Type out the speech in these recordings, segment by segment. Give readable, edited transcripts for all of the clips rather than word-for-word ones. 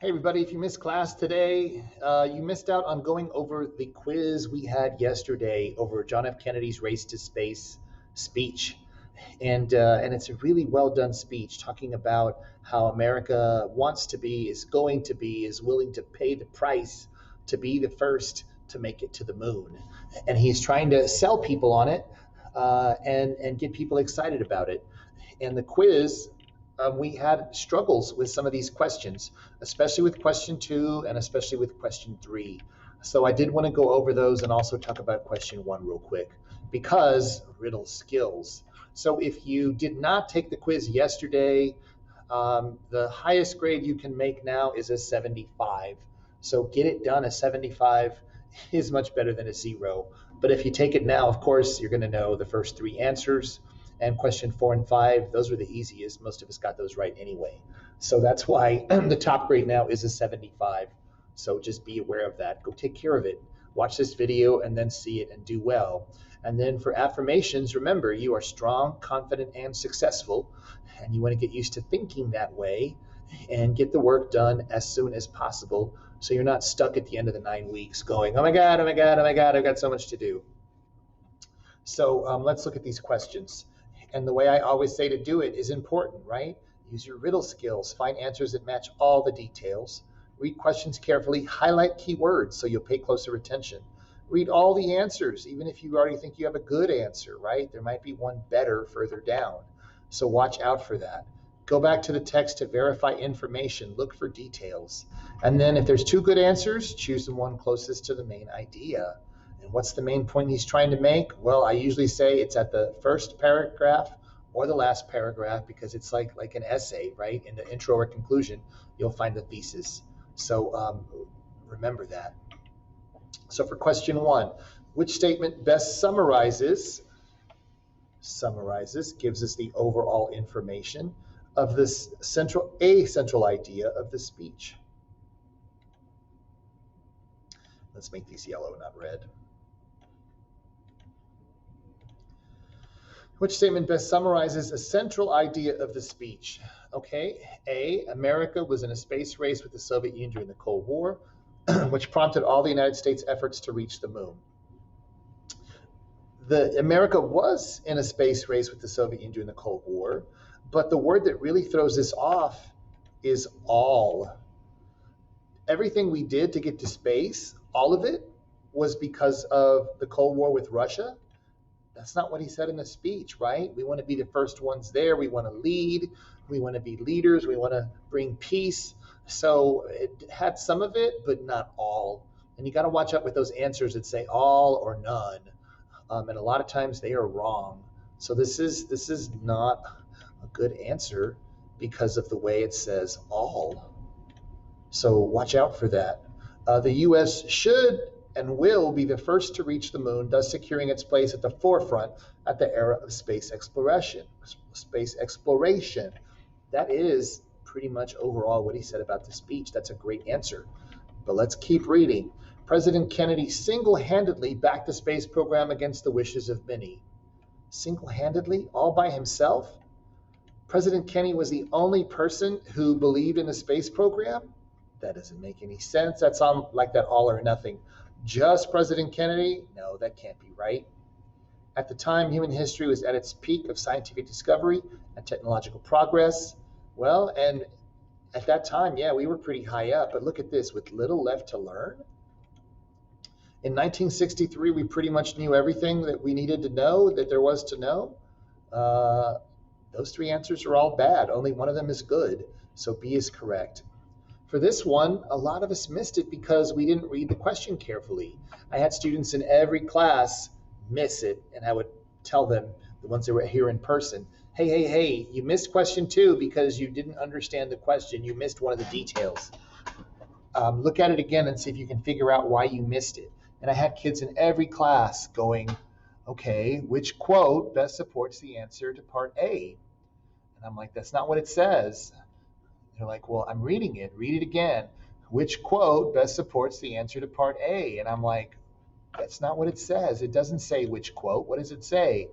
Hey everybody, if you missed class today, you missed out on going over the quiz we had yesterday over John F. Kennedy's Race to Space speech. And it's a really well done speech talking about how America wants to be, is going to be, is willing to pay the price to be the first to make it to the moon. And he's trying to sell people on it and get people excited about it. And the quiz, we had struggles with some of these questions, especially with question 2 and especially with question 3. So I did want to go over those and also talk about question 1 real quick because riddle skills. So if you did not take the quiz yesterday, the highest grade you can make now is a 75. So get it done. A 75 is much better than a 0. But if you take it now, of course, you're going to know the first 3 answers. And question 4 and 5, those were the easiest. Most of us got those right anyway. So that's why the top grade now is a 75. So just be aware of that. Go take care of it. Watch this video and then see it and do well. And then for affirmations, remember, you are strong, confident, and successful. And you want to get used to thinking that way and get the work done as soon as possible so you're not stuck at the end of the 9 weeks going, oh my God, oh my God, oh my God, I've got so much to do. So let's look at these questions. And the way I always say to do it is important, right? Use your riddle skills. Find answers that match all the details. Read questions carefully. Highlight keywords so you'll pay closer attention. Read all the answers, even if you already think you have a good answer, right? There might be one better further down. So watch out for that. Go back to the text to verify information. Look for details. And then if there's 2 good answers, choose the one closest to the main idea. And what's the main point he's trying to make? Well, I usually say it's at the first paragraph or the last paragraph because it's like an essay, right? In the intro or conclusion, you'll find the thesis. So remember that. So for question 1, which statement best summarizes, gives us the overall information of this central idea of the speech? Let's make these yellow, not red. Which statement best summarizes a central idea of the speech? Okay, A, America was in a space race with the Soviet Union during the Cold War, which prompted all the United States' efforts to reach the moon. America was in a space race with the Soviet Union during the Cold War, but the word that really throws this off is all. Everything we did to get to space, all of it, was because of the Cold War with Russia. That's not what he said in the speech, right? We want to be the first ones there. We want to lead. We want to be leaders. We want to bring peace. So it had some of it, but not all. And you got to watch out with those answers that say all or none. And a lot of times they are wrong. So this is not a good answer because of the way it says all. So watch out for that. The U.S. should and will be the first to reach the moon, thus securing its place at the forefront at the era of space exploration. That is pretty much overall what he said about the speech. That's a great answer. But let's keep reading. President Kennedy single-handedly backed the space program against the wishes of many. Single-handedly? All by himself? President Kennedy was the only person who believed in the space program? That doesn't make any sense. That sounds like that all or nothing. Just President Kennedy? No, that can't be right. At the time, human history was at its peak of scientific discovery and technological progress. Well, and at that time, yeah, we were pretty high up. But look at this, with little left to learn. In 1963, we pretty much knew everything that we needed to know, that there was to know. Those 3 answers are all bad. Only one of them is good. So B is correct. For this one, a lot of us missed it because we didn't read the question carefully. I had students in every class miss it, and I would tell them, the ones that were here in person, hey, you missed question 2 because you didn't understand the question. You missed one of the details. Look at it again and see if you can figure out why you missed it. And I had kids in every class going, okay, which quote best supports the answer to part A? And I'm like, that's not what it says. They're like, well, I'm reading it. Read it again. Which quote best supports the answer to part A? And I'm like, that's not what it says. It doesn't say which quote. What does it say?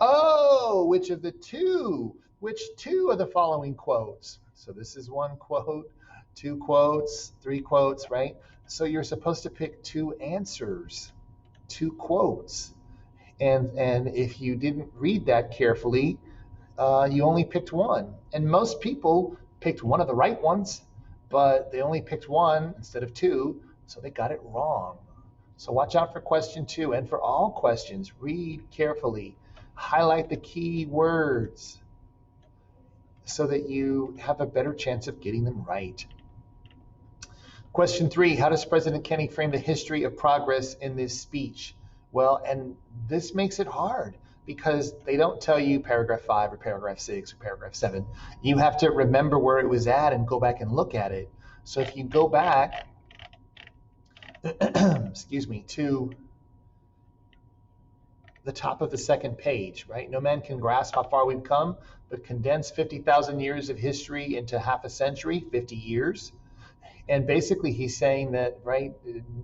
Oh, which 2 of the following quotes? So this is one quote, two quotes, three quotes, right? So you're supposed to pick two answers, two quotes. And if you didn't read that carefully, you only picked one. And most people picked one of the right ones, but they only picked one instead of two, so they got it wrong. So watch out for question two. And for all questions, read carefully, highlight the key words so that you have a better chance of getting them right. Question three, how does President Kennedy frame the history of progress in this speech? Well, and this makes it hard because they don't tell you paragraph 5 or paragraph 6 or paragraph 7. You have to remember where it was at and go back and look at it. So if you go back, excuse me, to the top of the second page, right? No man can grasp how far we've come, but condense 50,000 years of history into half a century, 50 years. And basically he's saying that, right,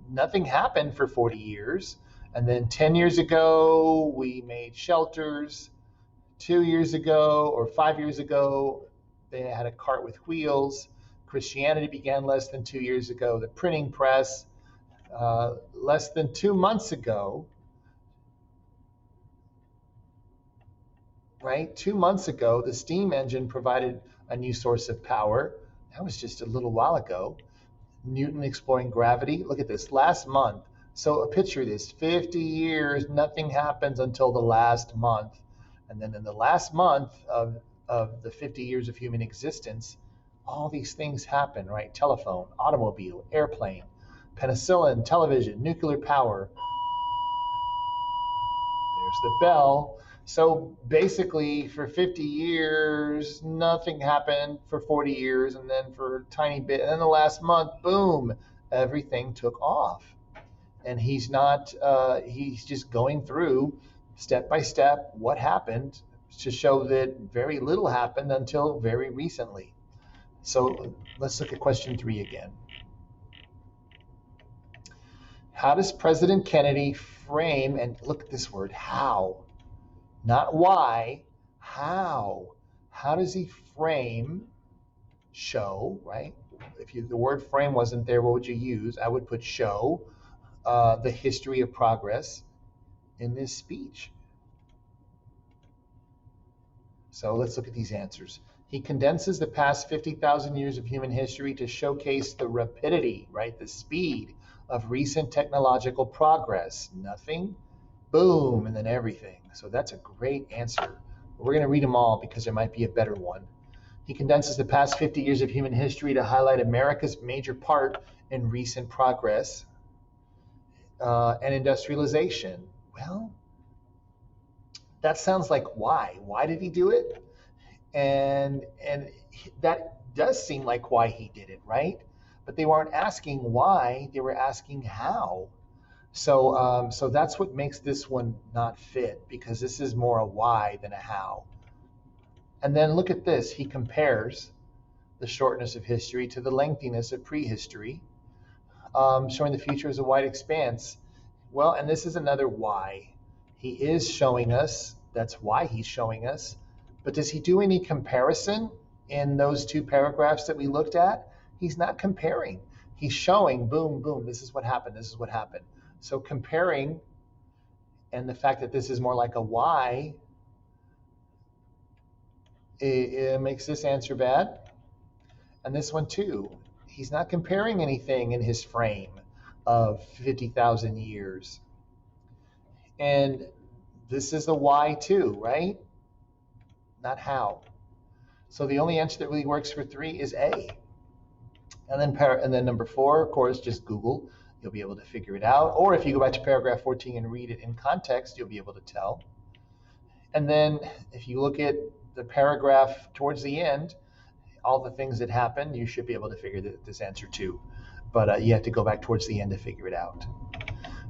nothing happened for 40 years. And then 10 years ago, we made shelters. 2 years ago or 5 years ago, they had a cart with wheels. Christianity began less than 2 years ago. The printing press, less than 2 months ago, right? 2 months ago, the steam engine provided a new source of power. That was just a little while ago. Newton exploring gravity. Look at this, last month. So picture this, 50 years, nothing happens until the last month. And then in the last month of the 50 years of human existence, all these things happen, right? Telephone, automobile, airplane, penicillin, television, nuclear power. There's the bell. So basically for 50 years, nothing happened for 40 years, and then for a tiny bit, and then the last month, boom, everything took off. And he's just going through step by step what happened to show that very little happened until very recently. So let's look at question 3 again. How does President Kennedy frame, and look at this word, how, not why, how. How does he frame, show, right? If the word frame wasn't there, what would you use? I would put show the history of progress in this speech. So let's look at these answers. He condenses the past 50,000 years of human history to showcase the rapidity, right, the speed of recent technological progress. Nothing, boom, and then everything. So that's a great answer. We're going to read them all because there might be a better one. He condenses the past 50 years of human history to highlight America's major part in recent progress and industrialization. Well, that sounds like why. Why did he do it? And that does seem like why he did it, right? But they weren't asking why, they were asking how. So so that's what makes this one not fit, because this is more a why than a how. And then look at this. He compares the shortness of history to the lengthiness of prehistory, showing the future as a wide expanse. Well, and this is another why. He is showing us, that's why he's showing us. But does he do any comparison in those 2 paragraphs that we looked at? He's not comparing. He's showing, boom, boom, this is what happened, this is what happened. So comparing, and the fact that this is more like a why, it makes this answer bad. And this one too. He's not comparing anything in his frame of 50,000 years. And this is a why too, right? Not how. So the only answer that really works for 3 is A. And then number 4, of course, just Google. You'll be able to figure it out. Or if you go back to paragraph 14 and read it in context, you'll be able to tell. And then if you look at the paragraph towards the end, all the things that happen, you should be able to figure this answer too. But you have to go back towards the end to figure it out.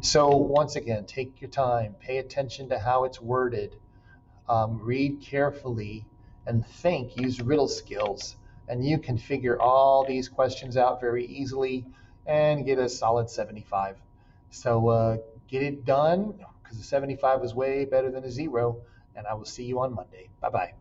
So once again, take your time, pay attention to how it's worded, read carefully, and think, use riddle skills, and you can figure all these questions out very easily and get a solid 75. So get it done, because a 75 is way better than a 0, and I will see you on Monday. Bye-bye.